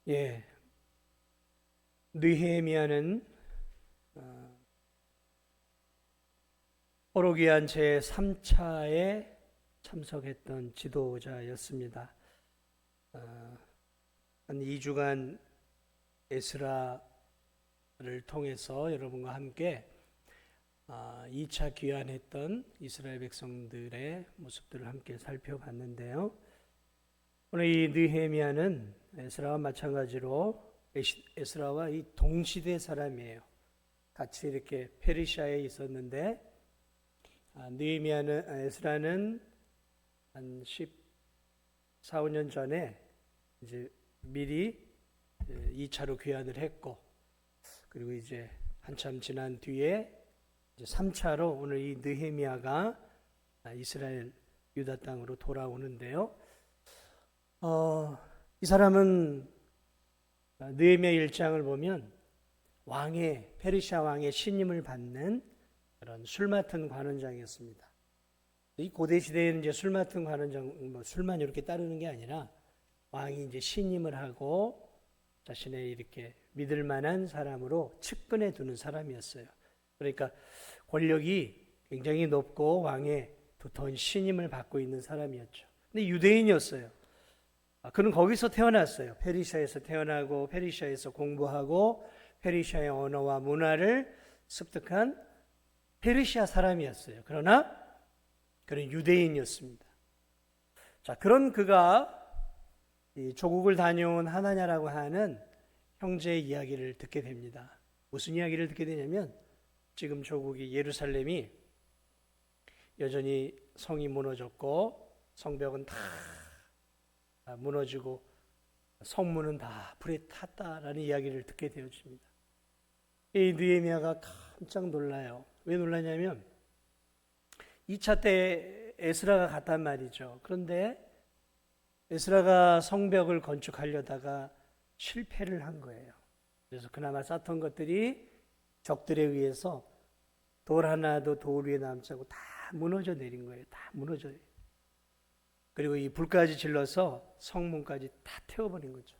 예, 느헤미야는 호로기한 제3차에 참석했던 지도자였습니다. 한 2주간 에스라를 통해서 여러분과 함께 2차 귀환했던 이스라엘 백성들의 모습들을 함께 살펴봤는데요. 오늘 이 느헤미야는 에스라와 마찬가지로 에스라와 이 동시대 사람이에요. 같이 이렇게 페르시아에 있었는데 느헤미야는 에스라는 한 14, 15년 전에 이제 미리 2차로 귀환을 했고, 그리고 이제 한참 지난 뒤에 이제 3차로 오늘 이 느헤미야가 이스라엘 유다 땅으로 돌아오는데요. 이 사람은 느헤미야 1장을 보면 페르시아 왕의 신임을 받는 그런 술 맡은 관원장이었습니다. 이 고대 시대에는 이제 술 맡은 관원장, 술만 이렇게 따르는 게 아니라 왕이 이제 신임을 하고 자신의 이렇게 믿을 만한 사람으로 측근해 두는 사람이었어요. 그러니까 권력이 굉장히 높고 왕의 두터운 신임을 받고 있는 사람이었죠. 근데 유대인이었어요. 그는 거기서 태어났어요. 페르시아에서 태어나고 페르시아에서 공부하고 페르시아의 언어와 문화를 습득한 페르시아 사람이었어요. 그러나 그는 유대인이었습니다. 자, 그런 그가 이 조국을 다녀온 하나냐라고 하는 형제의 이야기를 듣게 됩니다. 무슨 이야기를 듣게 되냐면 지금 조국이 예루살렘이 여전히 성이 무너졌고 성벽은 다 무너지고 성문은 다 불에 탔다라는 이야기를 듣게 되어집니다. 이 느헤미야가 깜짝 놀라요. 왜 놀라냐면 2차 때 에스라가 갔단 말이죠. 그런데 에스라가 성벽을 건축하려다가 실패를 한 거예요. 그래서 그나마 쌓던 것들이 적들에 의해서 돌 하나도 돌 위에 남지 않고 다 무너져 내린 거예요. 다 무너져요. 그리고 이 불까지 질러서 성문까지 다 태워버린 거죠.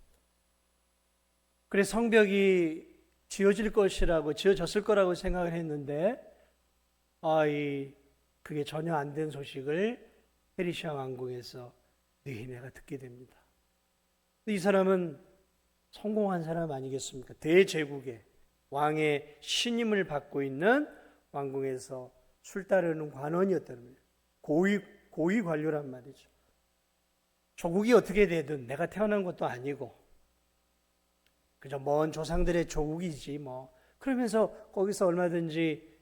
그래서 성벽이 지어졌을 거라고 생각을 했는데, 그게 전혀 안 된 소식을 페르시아 왕궁에서 느헤미야가 듣게 됩니다. 이 사람은 성공한 사람 아니겠습니까? 대제국의 왕의 신임을 받고 있는 왕궁에서 술 따르는 관원이었다는 거예요. 고위 관료란 말이죠. 조국이 어떻게 되든 내가 태어난 것도 아니고 그저 먼 조상들의 조국이지 뭐. 그러면서 거기서 얼마든지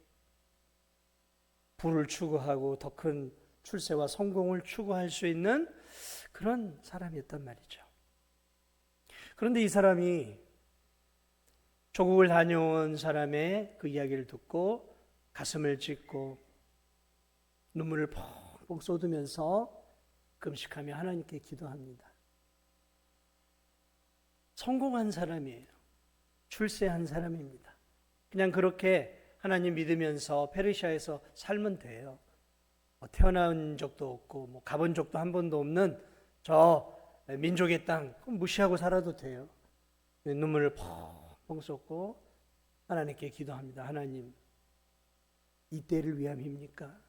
부를 추구하고 더 큰 출세와 성공을 추구할 수 있는 그런 사람이었단 말이죠. 그런데 이 사람이 조국을 다녀온 사람의 그 이야기를 듣고 가슴을 찢고 눈물을 펑펑 쏟으면서 금식하며 하나님께 기도합니다. 성공한 사람이에요. 출세한 사람입니다. 그냥 그렇게 하나님 믿으면서 페르시아에서 살면 돼요. 태어난 적도 없고 가본 적도 한 번도 없는 저 민족의 땅 무시하고 살아도 돼요. 눈물을 펑펑 쏟고 하나님께 기도합니다. 하나님, 이 때를 위함입니까?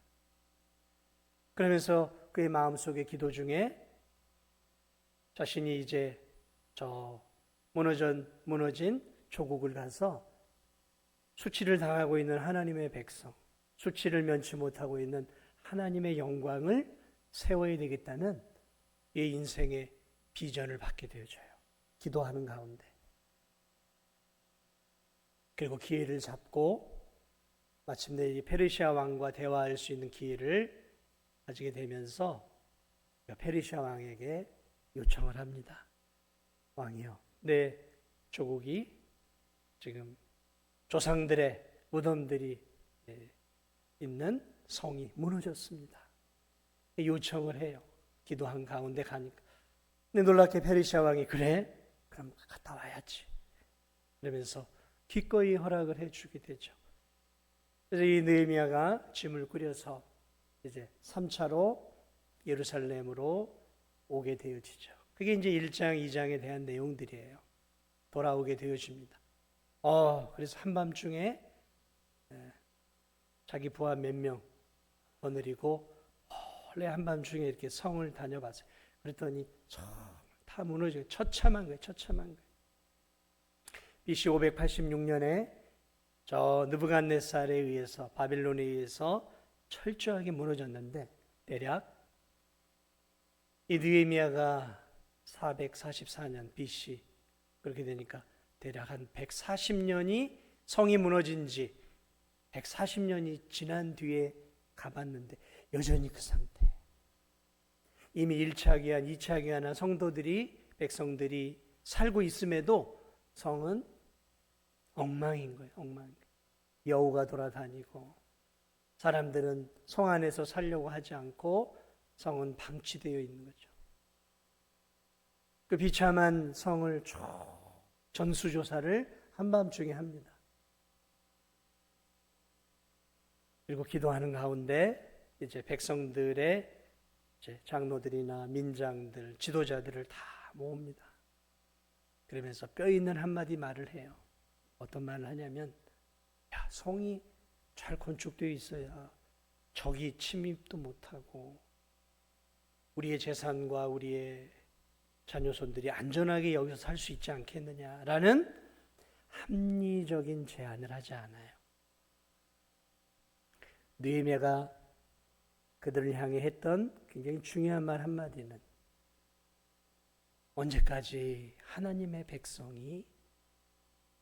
그러면서 그의 마음속의 기도 중에 자신이 이제 저 무너진 조국을 가서 수치를 당하고 있는 하나님의 백성, 수치를 면치 못하고 있는 하나님의 영광을 세워야 되겠다는 이 인생의 비전을 받게 되어져요. 기도하는 가운데. 그리고 기회를 잡고 마침내 이 페르시아 왕과 대화할 수 있는 기회를 가지게 되면서 페르시아 왕에게 요청을 합니다. 왕이요, 내 조국이 지금 조상들의 무덤들이 있는 성이 무너졌습니다. 요청을 해요. 기도한 가운데 가니까. 근데 놀랍게 페르시아 왕이 그래? 그럼 갔다 와야지. 그러면서 기꺼이 허락을 해주게 되죠. 그래서 이 느헤미야가 짐을 꾸려서 이제 3차로 예루살렘으로 오게 되어지죠. 그게 이제 1장, 2장에 대한 내용들이에요. 돌아오게 되어집니다. 그래서 한밤중에 자기 부하 몇 명 거느리고 원래 한밤중에 이렇게 성을 다녀봤어요. 그랬더니 다 무너져요. 처참한 거예요. 처참한 거예요. BC 586년에 저 느부갓네살에 의해서, 바빌론에 의해서 철저하게 무너졌는데, 대략 이 느헤미야가 444년 BC 그렇게 되니까 대략 한 140년이, 성이 무너진 지 140년이 지난 뒤에 가봤는데 여전히 그 상태. 이미 1차 기한, 2차 기한한 성도들이, 백성들이 살고 있음에도 성은 엉망인 거예요. 엉망. 여우가 돌아다니고, 사람들은 성 안에서 살려고 하지 않고 성은 방치되어 있는 거죠. 그 비참한 성을 쭉 전수조사를 한밤중에 합니다. 그리고 기도하는 가운데 이제 백성들의 이제 장로들이나 민장들, 지도자들을 다 모읍니다. 그러면서 뼈 있는 한마디 말을 해요. 어떤 말을 하냐면, 야, 성이 잘 건축되어 있어야 적이 침입도 못하고 우리의 재산과 우리의 자녀손들이 안전하게 여기서 살 수 있지 않겠느냐라는 합리적인 제안을 하지 않아요. 느헤미야가 그들을 향해 했던 굉장히 중요한 말 한마디는, 언제까지 하나님의 백성이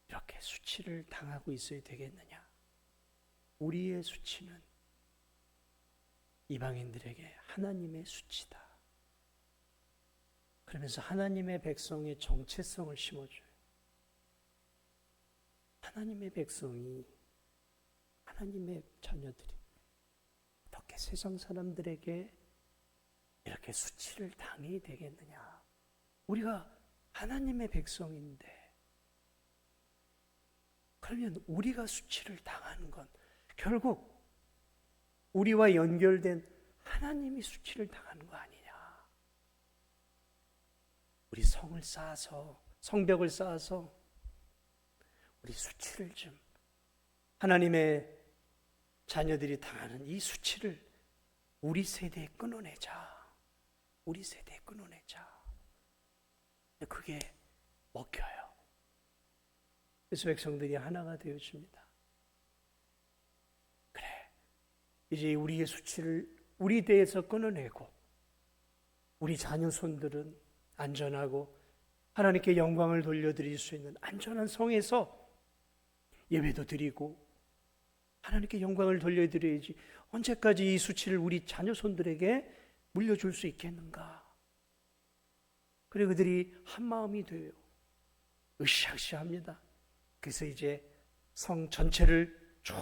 이렇게 수치를 당하고 있어야 되겠느냐? 우리의 수치는 이방인들에게 하나님의 수치다. 그러면서 하나님의 백성의 정체성을 심어줘요. 하나님의 백성이, 하나님의 자녀들이 어떻게 세상 사람들에게 이렇게 수치를 당해야 되겠느냐? 우리가 하나님의 백성인데, 그러면 우리가 수치를 당하는 건 결국 우리와 연결된 하나님이 수치를 당하는 거 아니냐? 우리 성을 쌓아서, 성벽을 쌓아서 우리 수치를 좀, 하나님의 자녀들이 당하는 이 수치를 우리 세대에 끊어내자. 우리 세대에 끊어내자. 그게 먹혀요. 그래서 백성들이 하나가 되어집니다. 그래, 이제 우리의 수치를 우리 대에서 끊어내고 우리 자녀손들은 안전하고 하나님께 영광을 돌려드릴 수 있는 안전한 성에서 예배도 드리고 하나님께 영광을 돌려드려야지, 언제까지 이 수치를 우리 자녀손들에게 물려줄 수 있겠는가? 그래 그들이 한 마음이 돼요. 으쌰으쌰합니다. 그래서 이제 성 전체를 쭉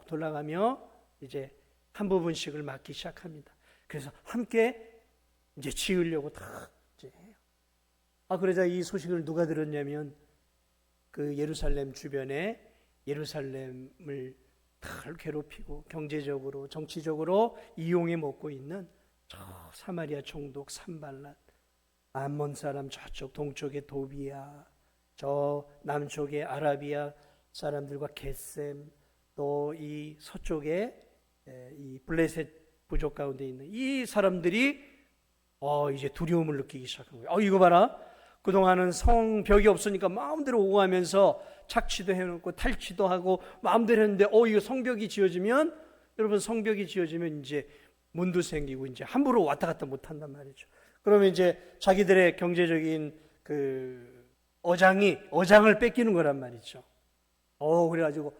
돌아가며 이제 한 부분씩을 맡기 시작합니다. 그래서 함께 이제 지으려고 다 이제 해요. 그러자 이 소식을 누가 들었냐면, 그 예루살렘 주변에 예루살렘을 다 괴롭히고 경제적으로, 정치적으로 이용해 먹고 있는 저 사마리아 총독 산발랏, 암몬 사람 저쪽 동쪽의 도비야, 저 남쪽의 아라비아 사람들과 겟셈, 또 이 서쪽에 이 블레셋 부족 가운데 있는 이 사람들이 이제 두려움을 느끼기 시작한 거예요. 이거 봐라. 그동안은 성벽이 없으니까 마음대로 오고 하면서 착취도 해놓고 탈취도 하고 마음대로 했는데, 이거 성벽이 지어지면, 여러분 성벽이 지어지면 이제 문도 생기고 이제 함부로 왔다 갔다 못 한단 말이죠. 그러면 이제 자기들의 경제적인 그 어장을 뺏기는 거란 말이죠. 그래가지고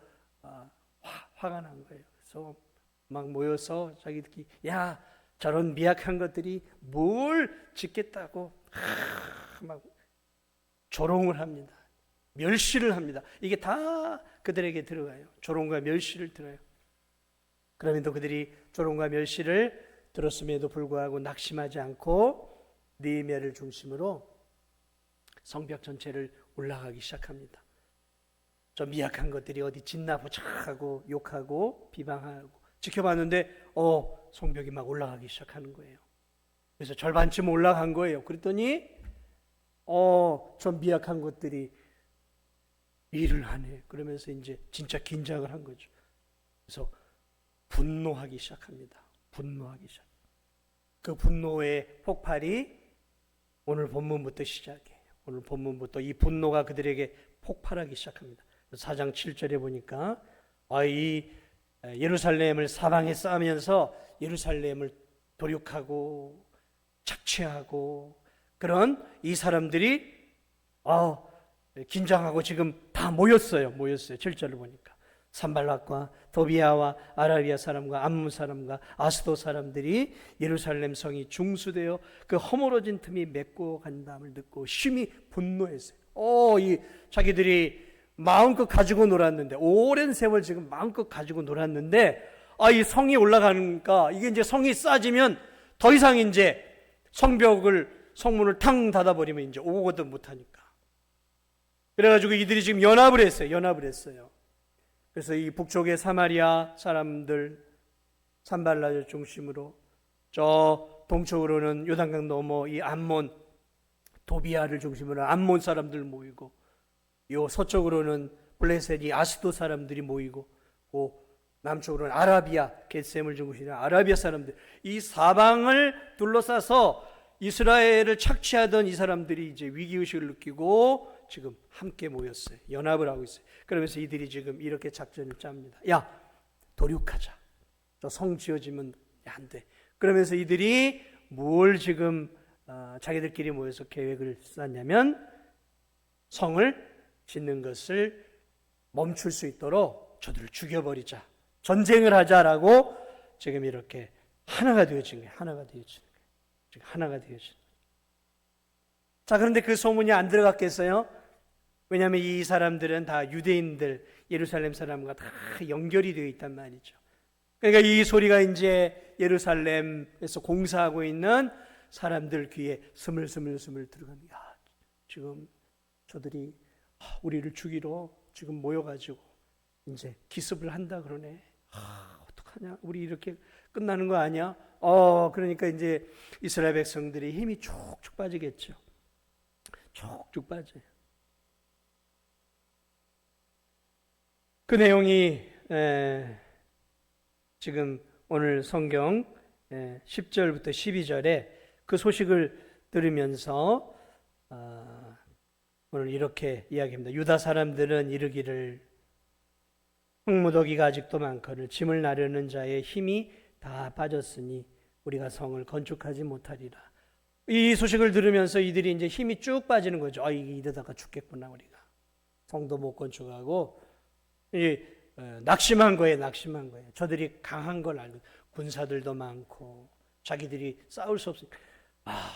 화가 난 거예요. 그래서 막 모여서 자기들끼리, 야, 저런 미약한 것들이 뭘 짓겠다고 막 조롱을 합니다. 멸시를 합니다. 이게 다 그들에게 들어가요. 조롱과 멸시를 들어요. 그러면도 그들이 조롱과 멸시를 들었음에도 불구하고 낙심하지 않고 느헤미야를 중심으로 성벽 전체를 올라가기 시작합니다. 저 미약한 것들이 어디 짓나 보자 하고 욕하고 비방하고 지켜봤는데 성벽이 막 올라가기 시작하는 거예요. 그래서 절반쯤 올라간 거예요. 그랬더니 저 미약한 것들이 일을 하네. 그러면서 이제 진짜 긴장을 한 거죠. 그래서 분노하기 시작합니다. 분노하기 시작. 그 분노의 폭발이 오늘 본문부터 시작해요. 오늘 본문부터 이 분노가 그들에게 폭발하기 시작합니다. 4장 7절에 보니까 이 예루살렘을 사방에 쌓으면서 예루살렘을 도륙하고 착취하고 그런 이 사람들이 긴장하고 지금 다 모였어요. 7절을 보니까 산발락과 도비아와 아라비아 사람과 암몬 사람과 아스도 사람들이 예루살렘 성이 중수되어 그 허물어진 틈이 메꿔 간다음을 듣고 심히 분노했어요. 이 자기들이 마음껏 가지고 놀았는데, 오랜 세월 지금 마음껏 가지고 놀았는데, 이 성이 올라가니까 이게 이제 성이 쌓아지면 더 이상 이제 성문을 탕 닫아버리면 이제 오거든 못하니까. 그래가지고 이들이 지금 연합을 했어요. 그래서 이 북쪽의 사마리아 사람들, 산발라를 중심으로 저 동쪽으로는 요단강 넘어 이 암몬, 도비아를 중심으로 암몬 사람들 모이고, 요 서쪽으로는 블레셋이 아스도 사람들이 모이고, 남쪽으로는 아라비아, 겟셈을 중심으로 아라비아 사람들, 이 사방을 둘러싸서 이스라엘을 착취하던 이 사람들이 이제 위기의식을 느끼고 지금 함께 모였어요. 연합을 하고 있어요. 그러면서 이들이 지금 이렇게 작전을 짭니다. 야, 도륙하자. 저 성 지어지면 안 돼. 그러면서 이들이 뭘 지금 자기들끼리 모여서 계획을 짰냐면 성을 짓는 것을 멈출 수 있도록 저들을 죽여버리자. 전쟁을 하자라고 지금 이렇게 하나가 되어진 거예요. 지금 하나가 되어진 거예요. 자, 그런데 그 소문이 안 들어갔겠어요? 왜냐하면 이 사람들은 다 유대인들, 예루살렘 사람과 다 연결이 되어 있단 말이죠. 그러니까 이 소리가 이제 예루살렘에서 공사하고 있는 사람들 귀에 스물스물 들어가는 거야. 지금 저들이 우리를 죽이러 지금 모여가지고 이제 기습을 한다 그러네. 어떡하냐? 우리 이렇게 끝나는 거 아니야? 그러니까 이제 이스라엘 백성들이 힘이 쭉쭉 빠지겠죠. 쭉쭉 빠져요. 그 내용이 지금 오늘 성경 10절부터 12절에 그 소식을 들으면서 오늘 이렇게 이야기합니다. 유다 사람들은 이르기를 흙무더기가 아직도 많거늘 짐을 나르는 자의 힘이 다 빠졌으니 우리가 성을 건축하지 못하리라. 이 소식을 들으면서 이들이 이제 힘이 쭉 빠지는 거죠. 이러다가 죽겠구나 우리가. 성도 못 건축하고 낙심한 거예요. 저들이 강한 걸 알고 군사들도 많고 자기들이 싸울 수 없으니까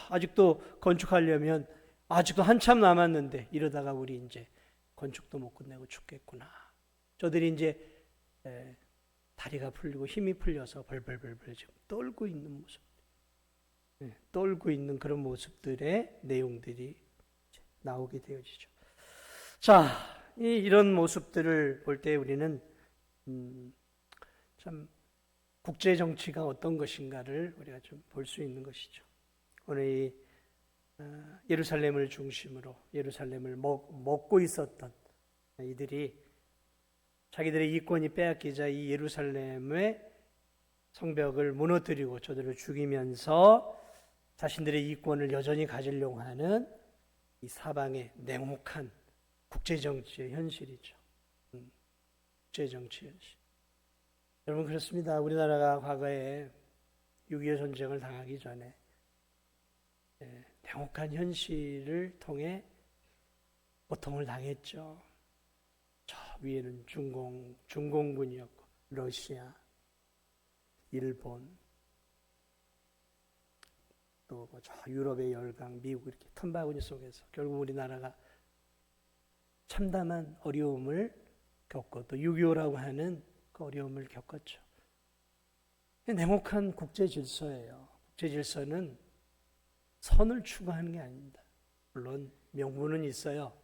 아직도 건축하려면 아직도 한참 남았는데 이러다가 우리 이제 건축도 못 끝내고 죽겠구나. 저들이 이제 다리가 풀리고 힘이 풀려서 벌벌벌 지금 떨고 있는 모습, 떨고 있는 그런 모습들의 내용들이 나오게 되어지죠. 자, 이런 모습들을 볼 때 우리는 참 국제 정치가 어떤 것인가를 우리가 좀 볼 수 있는 것이죠. 오늘 이 예루살렘을 중심으로 예루살렘을 먹고 있었던 이들이 자기들의 이권이 빼앗기자 이 예루살렘의 성벽을 무너뜨리고 저들을 죽이면서 자신들의 이권을 여전히 가지려고 하는 이 사방의 냉혹한 국제정치의 현실이죠. 국제정치 현실. 여러분 그렇습니다. 우리나라가 과거에 6.25 전쟁을 당하기 전에 냉혹한 현실을 통해 고통을 당했죠. 저 위에는 중공군이었고 러시아, 일본, 또 저 유럽의 열강, 미국 이렇게 틈바구니 속에서 결국 우리나라가 참담한 어려움을 겪고 또 6.25라고 하는 그 어려움을 겪었죠. 냉혹한 국제 질서예요. 국제 질서는 선을 추구하는 게 아닙니다. 물론 명분은 있어요.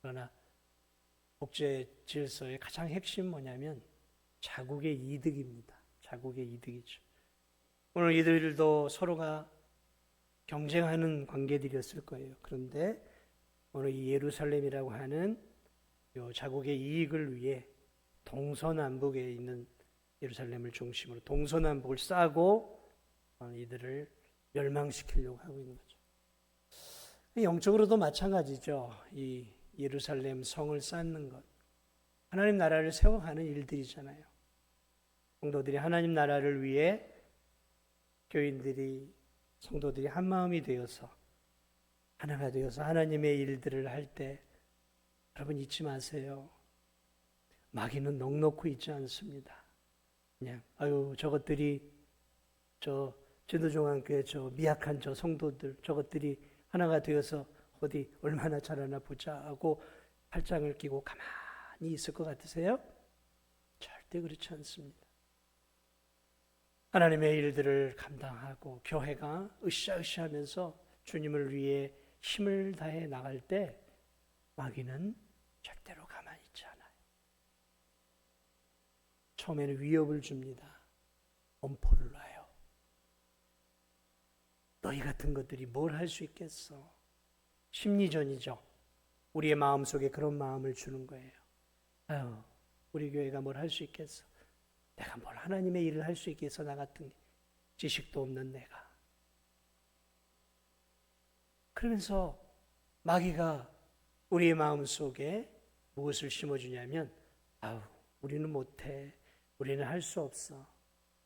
그러나 국제 질서의 가장 핵심 뭐냐면 자국의 이득입니다. 자국의 이득이죠. 오늘 이들도 서로가 경쟁하는 관계들이었을 거예요. 그런데 오늘 이 예루살렘이라고 하는 요 자국의 이익을 위해 동서남북에 있는 예루살렘을 중심으로 동서남북을 싸고 이들을 멸망시키려고 하고 있는 거죠. 영적으로도 마찬가지죠. 이 예루살렘 성을 쌓는 것, 하나님 나라를 세워가는 일들이잖아요. 성도들이 하나님 나라를 위해 교인들이, 성도들이 한 마음이 되어서 하나가 되어서 하나님의 일들을 할 때 여러분 잊지 마세요. 마귀는 넉넉히 있지 않습니다. 그냥 저것들이 진도종안교회 미약한 성도들, 저것들이 하나가 되어서 어디 얼마나 잘하나 보자 하고 팔짱을 끼고 가만히 있을 것 같으세요? 절대 그렇지 않습니다. 하나님의 일들을 감당하고 교회가 으쌰으쌰하면서 주님을 위해 힘을 다해 나갈 때 마귀는 절대로 가만히 있지 않아요. 처음에는 위협을 줍니다. 엄포를 놔요. 너희 같은 것들이 뭘 할 수 있겠어? 심리전이죠. 우리의 마음속에 그런 마음을 주는 거예요. 우리 교회가 뭘 할 수 있겠어? 내가 뭘 하나님의 일을 할 수 있겠어? 나 같은 지식도 없는 내가. 그러면서 마귀가 우리의 마음속에 무엇을 심어주냐면 우리는 못해. 우리는 할 수 없어.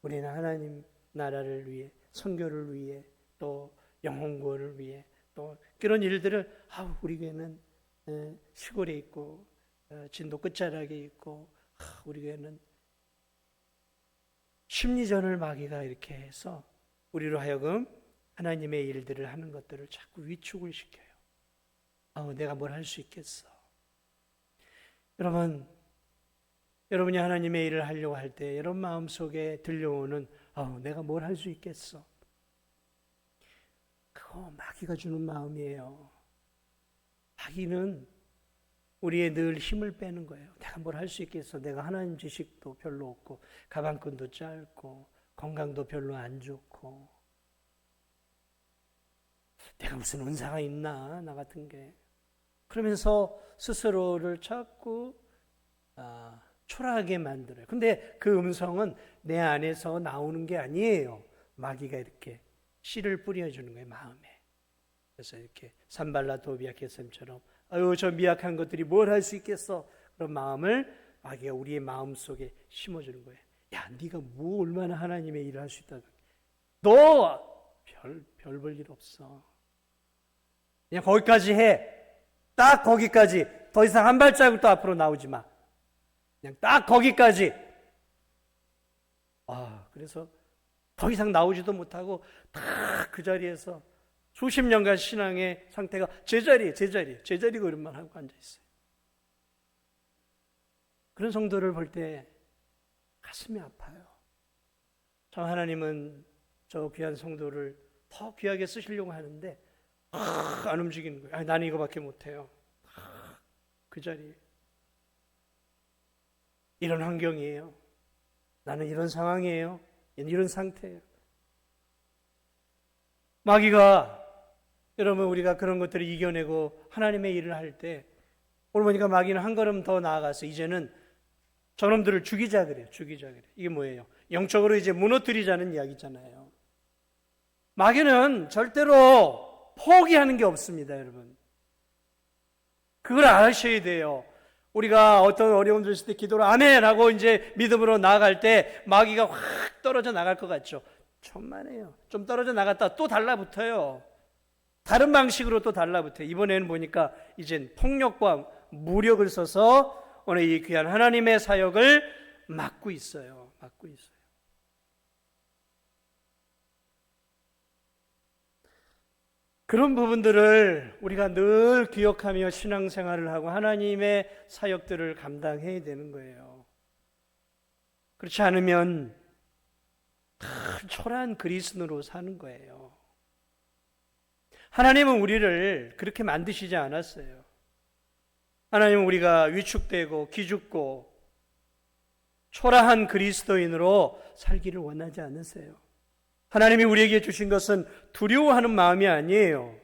우리는 하나님 나라를 위해, 선교를 위해, 또 영혼구원을 위해, 또 그런 일들을 우리 교회는 시골에 있고 진도 끝자락에 있고 우리 교회는 심리전을 마귀가 이렇게 해서 우리로 하여금 하나님의 일들을 하는 것들을 자꾸 위축을 시켜요. 내가 뭘 할 수 있겠어? 여러분이 하나님의 일을 하려고 할 때 여러분 마음속에 들려오는 내가 뭘 할 수 있겠어? 그거 마귀가 주는 마음이에요. 마귀는 우리의 늘 힘을 빼는 거예요. 내가 뭘 할 수 있겠어? 내가 하나님 지식도 별로 없고 가방끈도 짧고 건강도 별로 안 좋고 내가 무슨 은사가 있나 나 같은 게. 그러면서 스스로를 자꾸 초라하게 만들어요. 근데 그 음성은 내 안에서 나오는 게 아니에요. 마귀가 이렇게 씨를 뿌려주는 거예요, 마음에. 그래서 이렇게 산발라 도비아 게셈처럼 저 미약한 것들이 뭘 할 수 있겠어? 그런 마음을 마귀가 우리의 마음속에 심어주는 거예요. 야, 네가 뭐 얼마나 하나님의 일을 할 수 있다. 너 별 볼 일 없어. 그냥 거기까지 해. 딱 거기까지. 더 이상 한 발자국도 앞으로 나오지 마. 그냥 딱 거기까지. 그래서 더 이상 나오지도 못하고 딱 그 자리에서 수십 년간 신앙의 상태가 제자리 걸음만 하고 앉아있어요. 그런 성도를 볼 때 가슴이 아파요. 참 하나님은 저 귀한 성도를 더 귀하게 쓰시려고 하는데 안 움직이는 거예요. 나는 이거밖에 못해요. 그 자리에. 이런 환경이에요. 나는 이런 상황이에요. 이런 상태예요. 마귀가 여러분 우리가 그런 것들을 이겨내고 하나님의 일을 할 때 오늘 보니까 마귀는 한 걸음 더 나아가서 이제는 저놈들을 죽이자 그래요. 이게 뭐예요? 영적으로 이제 무너뜨리자는 이야기잖아요. 마귀는 절대로 포기하는 게 없습니다, 여러분. 그걸 아셔야 돼요. 우리가 어떤 어려움들 있을 때 기도로 아멘 하고 이제 믿음으로 나아갈 때 마귀가 확 떨어져 나갈 것 같죠. 천만에요. 좀 떨어져 나갔다 또 달라붙어요. 다른 방식으로 또 달라붙어요. 이번에는 보니까 이젠 폭력과 무력을 써서 오늘 이 귀한 하나님의 사역을 막고 있어요. 그런 부분들을 우리가 늘 기억하며 신앙생활을 하고 하나님의 사역들을 감당해야 되는 거예요. 그렇지 않으면 초라한 그리스도로 사는 거예요. 하나님은 우리를 그렇게 만드시지 않았어요. 하나님은 우리가 위축되고 기죽고 초라한 그리스도인으로 살기를 원하지 않으세요. 하나님이 우리에게 주신 것은 두려워하는 마음이 아니에요.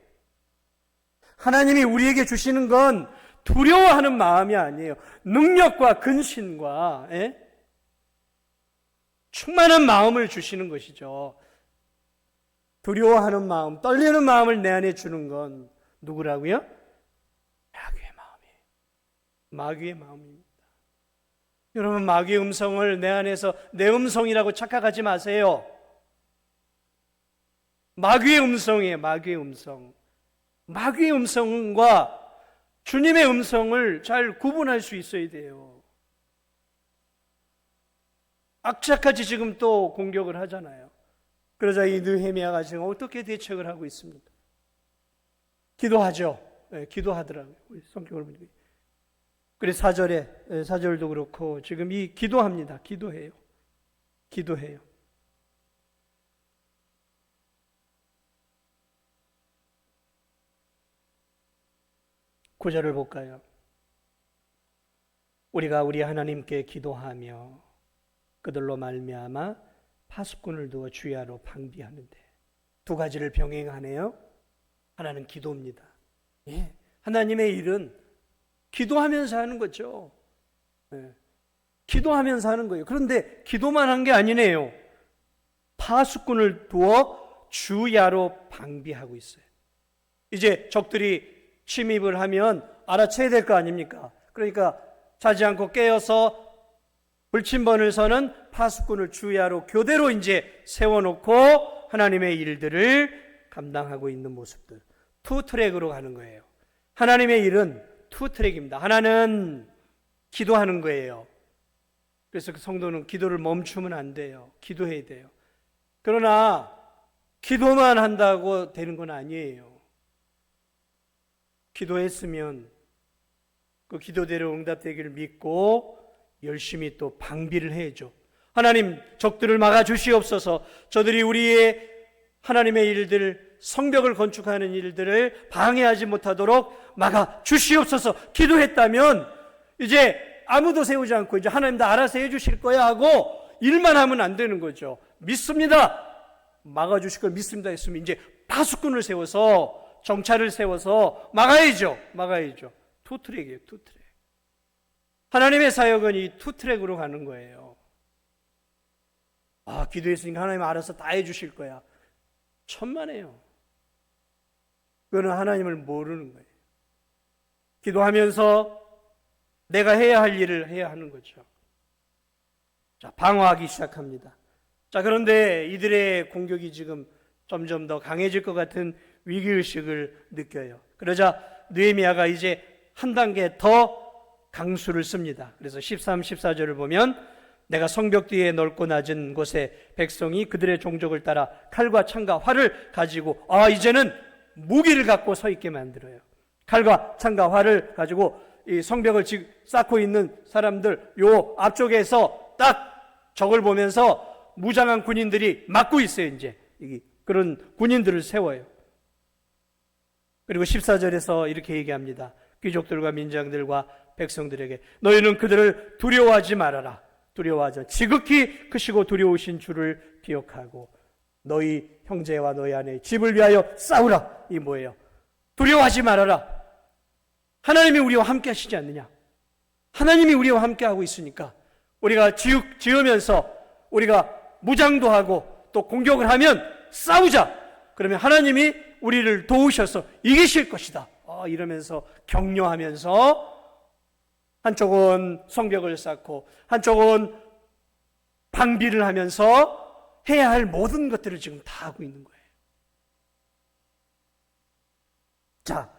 하나님이 우리에게 주시는 건 두려워하는 마음이 아니에요. 능력과 근신과 충만한 마음을 주시는 것이죠. 두려워하는 마음, 떨리는 마음을 내 안에 주는 건 누구라고요? 마귀의 마음이에요. 마귀의 마음입니다. 여러분, 마귀의 음성을 내 안에서 내 음성이라고 착각하지 마세요. 마귀의 음성이에요. 마귀의 음성. 마귀의 음성과 주님의 음성을 잘 구분할 수 있어야 돼요. 악착같이 지금 또 공격을 하잖아요. 그러자 이 느헤미야가 지금 어떻게 대책을 하고 있습니까? 기도하죠. 기도하더라고요. 성경을 보니까. 그래서 4절도 그렇고 지금 이 기도합니다. 기도해요. 기도해요. 구절을 볼까요? 우리가 우리 하나님께 기도하며 그들로 말미암아 파수꾼을 두어 주야로 방비하는데, 두 가지를 병행하네요. 하나는 기도입니다. 하나님의 일은 기도하면서 하는 거죠. 기도하면서 하는 거예요. 그런데 기도만 한 게 아니네요. 파수꾼을 두어 주야로 방비하고 있어요. 이제 적들이 침입을 하면 알아채야 될 거 아닙니까? 그러니까 자지 않고 깨어서 불침번을 서는 파수꾼을 주야로 교대로 이제 세워놓고 하나님의 일들을 감당하고 있는 모습들. 투 트랙으로 가는 거예요. 하나님의 일은 투 트랙입니다. 하나는 기도하는 거예요. 그래서 그 성도는 기도를 멈추면 안 돼요. 기도해야 돼요. 그러나 기도만 한다고 되는 건 아니에요. 기도했으면 그 기도대로 응답되기를 믿고 열심히 또 방비를 해야죠. 하나님, 적들을 막아주시옵소서. 저들이 우리의 하나님의 일들, 성벽을 건축하는 일들을 방해하지 못하도록 막아주시옵소서. 기도했다면 이제 아무도 세우지 않고 이제 하나님 다 알아서 해주실 거야 하고 일만 하면 안 되는 거죠. 믿습니다. 막아주실 걸 믿습니다 했으면 이제 파수꾼을 세워서 정찰을 세워서 막아야죠. 투트랙이에요. 투트랙. 하나님의 사역은 이 투트랙으로 가는 거예요. 기도했으니까 하나님 알아서 다 해주실 거야. 천만에요. 그거는 하나님을 모르는 거예요. 기도하면서 내가 해야 할 일을 해야 하는 거죠. 자, 방어하기 시작합니다. 자, 그런데 이들의 공격이 지금 점점 더 강해질 것 같은 위기의식을 느껴요. 그러자 느헤미야가 이제 한 단계 더 강수를 씁니다. 그래서 13, 14절을 보면 내가 성벽 뒤에 넓고 낮은 곳에 백성이 그들의 종족을 따라 칼과 창과 활을 가지고 이제는 무기를 갖고 서 있게 만들어요. 칼과 창과 활을 가지고 이 성벽을 쌓고 있는 사람들 요 앞쪽에서 딱 적을 보면서 무장한 군인들이 막고 있어요. 이제 그런 군인들을 세워요. 그리고 14절에서 이렇게 얘기합니다. 귀족들과 민장들과 백성들에게 너희는 그들을 두려워하지 말아라. 두려워하지. 지극히 크시고 두려우신 주를 기억하고 너희 형제와 너희 아내의 집을 위하여 싸우라. 이 뭐예요? 두려워하지 말아라. 하나님이 우리와 함께 하시지 않느냐? 하나님이 우리와 함께 하고 있으니까 우리가 지으면서 우리가 무장도 하고 또 공격을 하면 싸우자. 그러면 하나님이 우리를 도우셔서 이기실 것이다. 이러면서 격려하면서 한쪽은 성벽을 쌓고 한쪽은 방비를 하면서 해야 할 모든 것들을 지금 다 하고 있는 거예요. 자,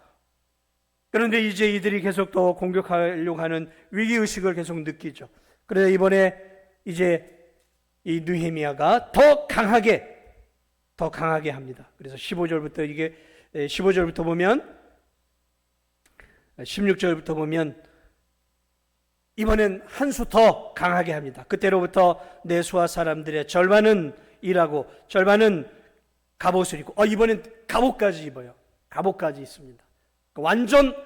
그런데 이제 이들이 계속 더 공격하려고 하는 위기의식을 계속 느끼죠. 그래서 이번에 이제 이 느헤미야가 더 강하게 합니다. 그래서 15절부터 보면 16절부터 보면 이번엔 한 수 더 강하게 합니다. 그때로부터 내수와 사람들의 절반은 일하고 절반은 갑옷을 입고 이번엔 갑옷까지 입어요. 갑옷까지 있습니다. 완전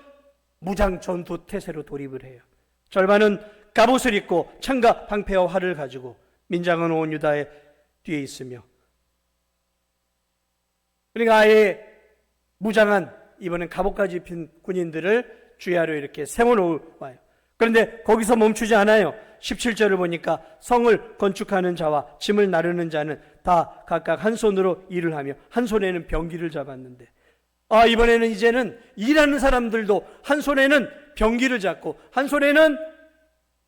무장 전투 태세로 돌입을 해요. 절반은 갑옷을 입고 창과 방패와 활을 가지고 민장은 온 유다의 뒤에 있으며 그러니까 아예 무장한 이번엔 갑옷까지 입힌 군인들을 주야로 이렇게 세워놓아요. 그런데 거기서 멈추지 않아요. 17절을 보니까 성을 건축하는 자와 짐을 나르는 자는 다 각각 한 손으로 일을 하며 한 손에는 병기를 잡았는데, 이번에는 이제는 일하는 사람들도 한 손에는 병기를 잡고 한 손에는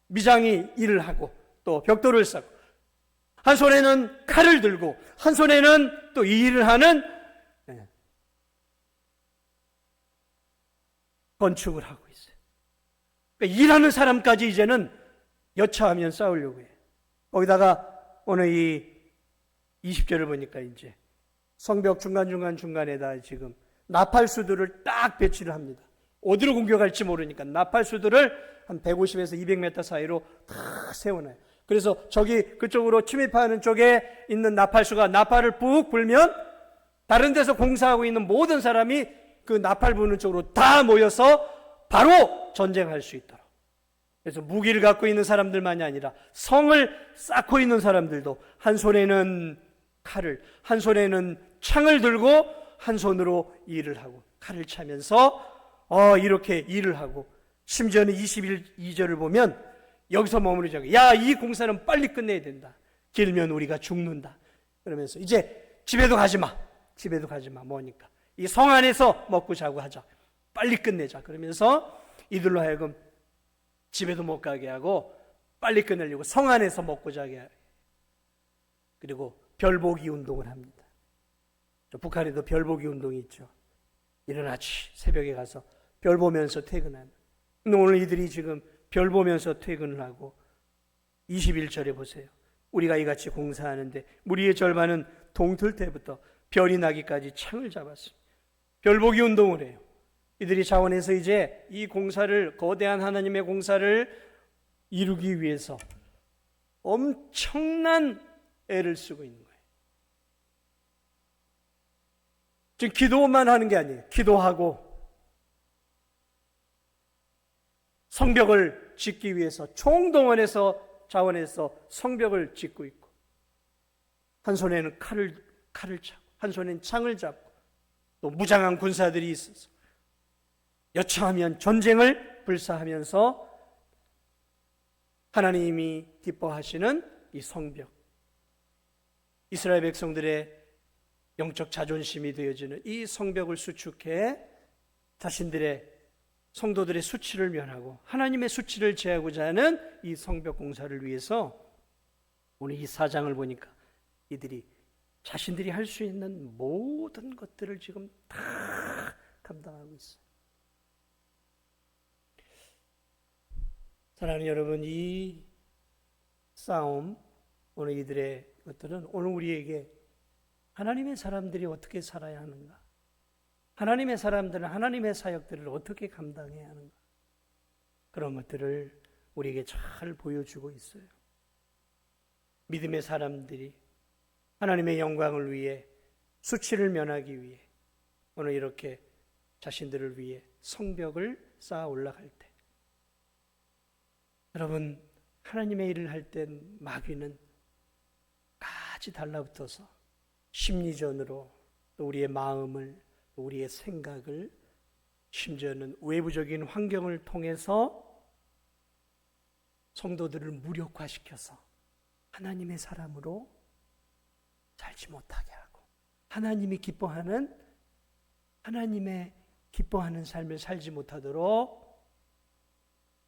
미장이 일을 하고 또 벽돌을 쌓고 한 손에는 칼을 들고 한 손에는 또 이 일을 하는 건축을 하고 있어요. 그러니까 일하는 사람까지 이제는 여차하면 싸우려고 해요. 거기다가 오늘 이 20절을 보니까 이제 성벽 중간에다 지금 나팔수들을 딱 배치를 합니다. 어디로 공격할지 모르니까 나팔수들을 한 150에서 200m 사이로 다 세워놔요. 그래서 그쪽으로 침입하는 쪽에 있는 나팔수가 나팔을 푹 불면 다른 데서 공사하고 있는 모든 사람이 그 나팔 부는 쪽으로 다 모여서 바로 전쟁할 수 있도록. 그래서 무기를 갖고 있는 사람들만이 아니라 성을 쌓고 있는 사람들도 한 손에는 칼을, 한 손에는 창을 들고 한 손으로 일을 하고 칼을 차면서 이렇게 일을 하고, 심지어는 22절을 보면 여기서 머무르지 않고 이 공사는 빨리 끝내야 된다. 길면 우리가 죽는다. 그러면서 이제 집에도 가지 마. 뭐니까 이 성 안에서 먹고 자고 하자. 빨리 끝내자. 그러면서 이들로 하여금 집에도 못 가게 하고 빨리 끝내려고 성 안에서 먹고 자게 하고, 그리고 별보기 운동을 합니다. 북한에도 별보기 운동이 있죠. 일어나지 새벽에 가서 별 보면서 퇴근하는. 근데 오늘 이들이 지금 별 보면서 퇴근을 하고 21절에 보세요. 우리가 이같이 공사하는데 무리의 절반은 동틀 때부터 별이 나기까지 창을 잡았습니다. 별보기 운동을 해요. 이들이 자원해서 이제 이 공사를, 거대한 하나님의 공사를 이루기 위해서 엄청난 애를 쓰고 있는 거예요. 지금 기도만 하는 게 아니에요. 기도하고 성벽을 짓기 위해서 총동원해서 자원해서 성벽을 짓고 있고, 한 손에는 칼을 차고 한 손에는 창을 잡고 또 무장한 군사들이 있어서 여차하면 전쟁을 불사하면서 하나님이 기뻐하시는 이 성벽, 이스라엘 백성들의 영적 자존심이 되어지는 이 성벽을 수축해 자신들의 성도들의 수치를 면하고 하나님의 수치를 제하고자 하는 이 성벽 공사를 위해서 오늘 이 4장을 보니까 이들이 자신들이 할 수 있는 모든 것들을 지금 다 감당하고 있어요. 사랑하는 여러분, 이 싸움, 오늘 이들의 것들은 오늘 우리에게 하나님의 사람들이 어떻게 살아야 하는가, 하나님의 사람들은 하나님의 사역들을 어떻게 감당해야 하는가, 그런 것들을 우리에게 잘 보여주고 있어요. 믿음의 사람들이 하나님의 영광을 위해, 수치를 면하기 위해 오늘 이렇게 자신들을 위해 성벽을 쌓아 올라갈 때, 여러분, 하나님의 일을 할 땐 마귀는 같이 달라붙어서 심리전으로 또 우리의 마음을, 또 우리의 생각을, 심지어는 외부적인 환경을 통해서 성도들을 무력화시켜서 하나님의 사람으로 살지 못하게 하고, 하나님의 기뻐하는 삶을 살지 못하도록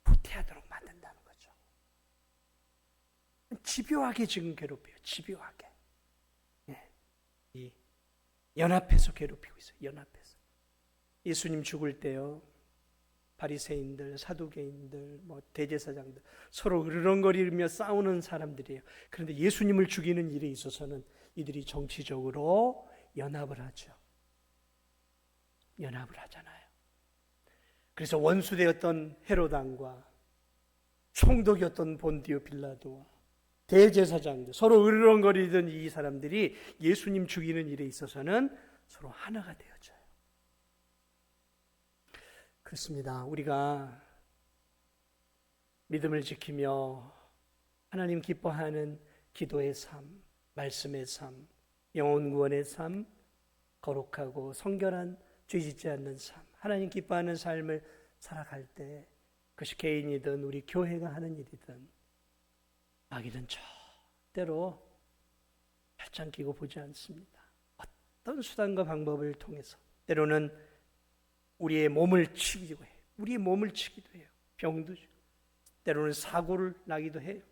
후퇴하도록 만든다는 거죠. 집요하게 지금 괴롭혀요. 집요하게. 이 연합해서 괴롭히고 있어요. 연합해서. 예수님 죽을 때요, 바리새인들, 사두개인들, 대제사장들 서로 으르렁거리며 싸우는 사람들이에요. 그런데 예수님을 죽이는 일에 있어서는 이들이 정치적으로 연합을 하죠. 연합을 하잖아요. 그래서 원수되었던 헤로당과 총독이었던 본디오 빌라도와 대제사장들, 서로 으르렁거리던 이 사람들이 예수님 죽이는 일에 있어서는 서로 하나가 되어져요. 그렇습니다. 우리가 믿음을 지키며 하나님 기뻐하는 기도의 삶, 말씀의 삶, 영혼 구원의 삶, 거룩하고 성결한 죄 짓지 않는 삶, 하나님 기뻐하는 삶을 살아갈 때 그것이 개인이든 우리 교회가 하는 일이든 마귀는 절대로 팔짱 끼고 보지 않습니다. 어떤 수단과 방법을 통해서 때로는 우리의 몸을 치기도 해요. 우리의 몸을 치기도 해요. 병도 주고 때로는 사고를 나기도 해요.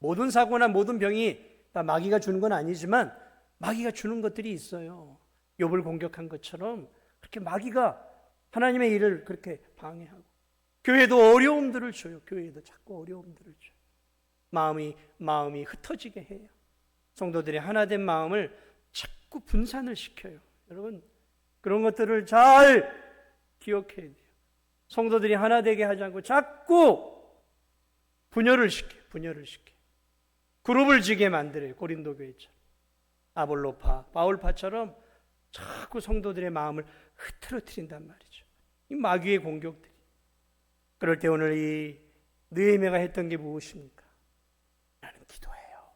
모든 사고나 모든 병이 다 마귀가 주는 건 아니지만 마귀가 주는 것들이 있어요. 욥을 공격한 것처럼 그렇게 마귀가 하나님의 일을 그렇게 방해하고 교회도 어려움들을 줘요. 교회도 자꾸 어려움들을 줘요. 마음이 흩어지게 해요. 성도들의 하나된 마음을 자꾸 분산을 시켜요. 여러분 그런 것들을 잘 기억해야 돼요. 성도들이 하나 되게 하지 않고 자꾸 분열을 시켜요. 그룹을 지게 만들어요. 고린도 교회처럼 아볼로파, 바울파처럼 자꾸 성도들의 마음을 흐트러뜨린단 말이죠. 이 마귀의 공격들이. 그럴 때 오늘 이 느헤미야가 했던 게 무엇입니까? 나는 기도해요.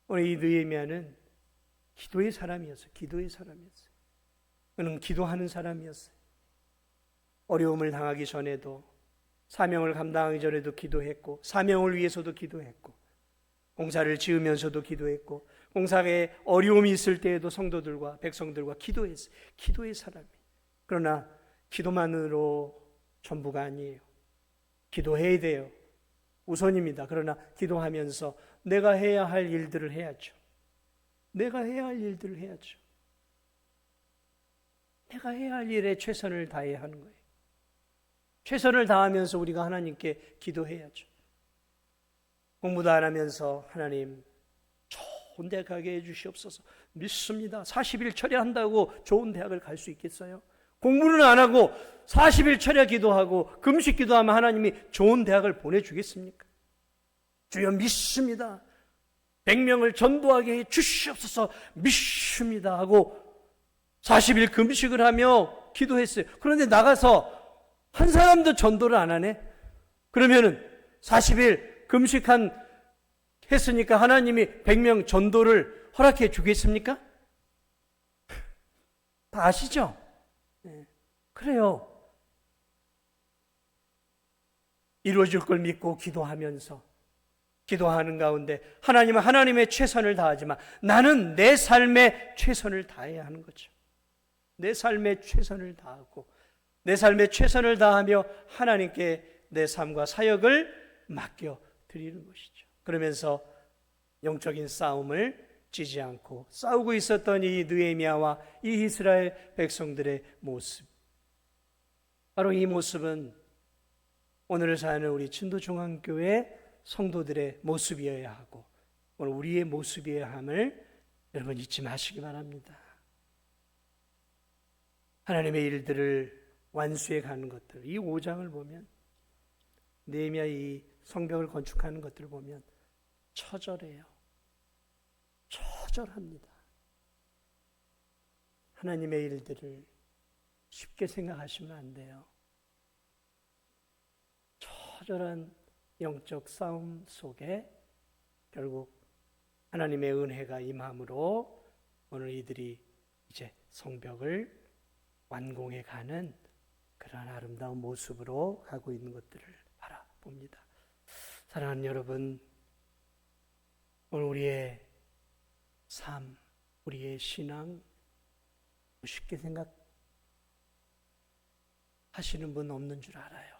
오늘 이 느헤미야는 기도의 사람이었어요. 그는 기도하는 사람이었어요. 어려움을 당하기 전에도 사명을 감당하기 전에도 기도했고 사명을 위해서도 기도했고 공사를 지으면서도 기도했고 공사에 어려움이 있을 때에도 성도들과 백성들과 기도했어요. 기도의 사람이. 그러나 기도만으로 전부가 아니에요. 기도해야 돼요. 우선입니다. 그러나 기도하면서 내가 해야 할 일들을 해야죠. 내가 해야 할 일에 최선을 다해야 하는 거예요. 최선을 다하면서 우리가 하나님께 기도해야죠. 공부도 안 하면서 하나님 좋은 대학 가게 해주시옵소서. 믿습니다. 40일 철야한다고 좋은 대학을 갈 수 있겠어요? 공부는 안 하고 40일 철야 기도하고 금식 기도하면 하나님이 좋은 대학을 보내주겠습니까? 주여 믿습니다. 100명을 전도하게 해 주시옵소서. 믿습니다 하고 40일 금식을 하며 기도했어요. 그런데 나가서 한 사람도 전도를 안 하네? 그러면은 40일 했으니까 하나님이 100명 전도를 허락해 주겠습니까? 다 아시죠? 네. 그래요. 이루어질 걸 믿고 기도하는 가운데 하나님은 하나님의 최선을 다하지만 나는 내 삶에 최선을 다해야 하는 거죠. 내 삶에 최선을 다하고 내 삶에 최선을 다하며 하나님께 내 삶과 사역을 맡겨 드리는 것이죠. 그러면서 영적인 싸움을 지지 않고 싸우고 있었던 이 느헤미야와 이 이스라엘 백성들의 모습, 바로 이 모습은 오늘을 사는 우리 진도중앙교회 성도들의 모습이어야 하고 오늘 우리의 모습이어야 함을 여러분 잊지 마시기 바랍니다. 하나님의 일들을 완수해 가는 것들, 이 5장을 보면 느헤미야 이 성벽을 건축하는 것들을 보면 처절해요. 처절합니다. 하나님의 일들을 쉽게 생각하시면 안 돼요. 처절한 영적 싸움 속에 결국 하나님의 은혜가 임함으로 오늘 이들이 이제 성벽을 완공해 가는 그런 아름다운 모습으로 가고 있는 것들을 바라봅니다. 사랑하는 여러분, 오늘 우리의 삶, 우리의 신앙 쉽게 생각하시는 분 없는 줄 알아요.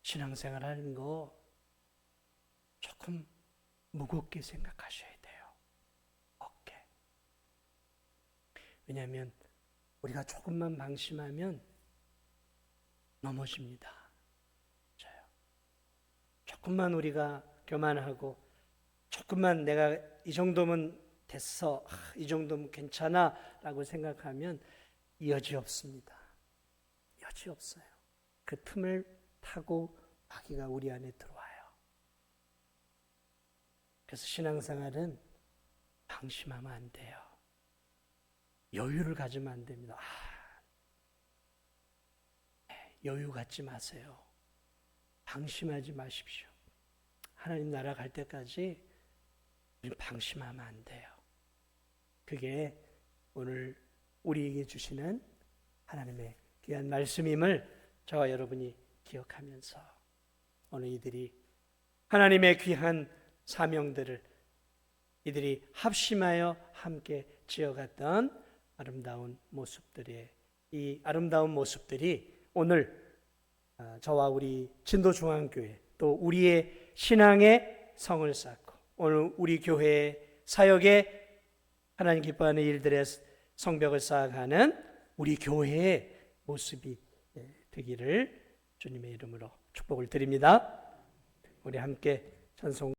신앙생활 하는 거 조금 무겁게 생각하셔야 돼요. 어깨. 왜냐하면 우리가 조금만 방심하면 넘어집니다. 저요. 조금만 우리가 교만하고 조금만 내가 이 정도면 됐어, 이 정도면 괜찮아 라고 생각하면 여지 없습니다. 여지 없어요. 그 틈을 타고 마귀가 우리 안에 들어와요. 그래서 신앙생활은 방심하면 안 돼요. 여유를 가지면 안 됩니다. 여유 갖지 마세요. 방심하지 마십시오. 하나님 나라 갈 때까지 방심하면 안 돼요. 그게 오늘 우리에게 주시는 하나님의 귀한 말씀임을 저와 여러분이 기억하면서 오늘 이들이 하나님의 귀한 사명들을 이들이 합심하여 함께 지어갔던 아름다운 모습들의 이 아름다운 모습들이 오늘 저와 우리 진도중앙교회 또 우리의 신앙의 성을 쌓고 오늘 우리 교회의 사역에 하나님 기뻐하는 일들의 성벽을 쌓아가는 우리 교회의 모습이 되기를 주님의 이름으로 축복을 드립니다. 우리 함께 찬송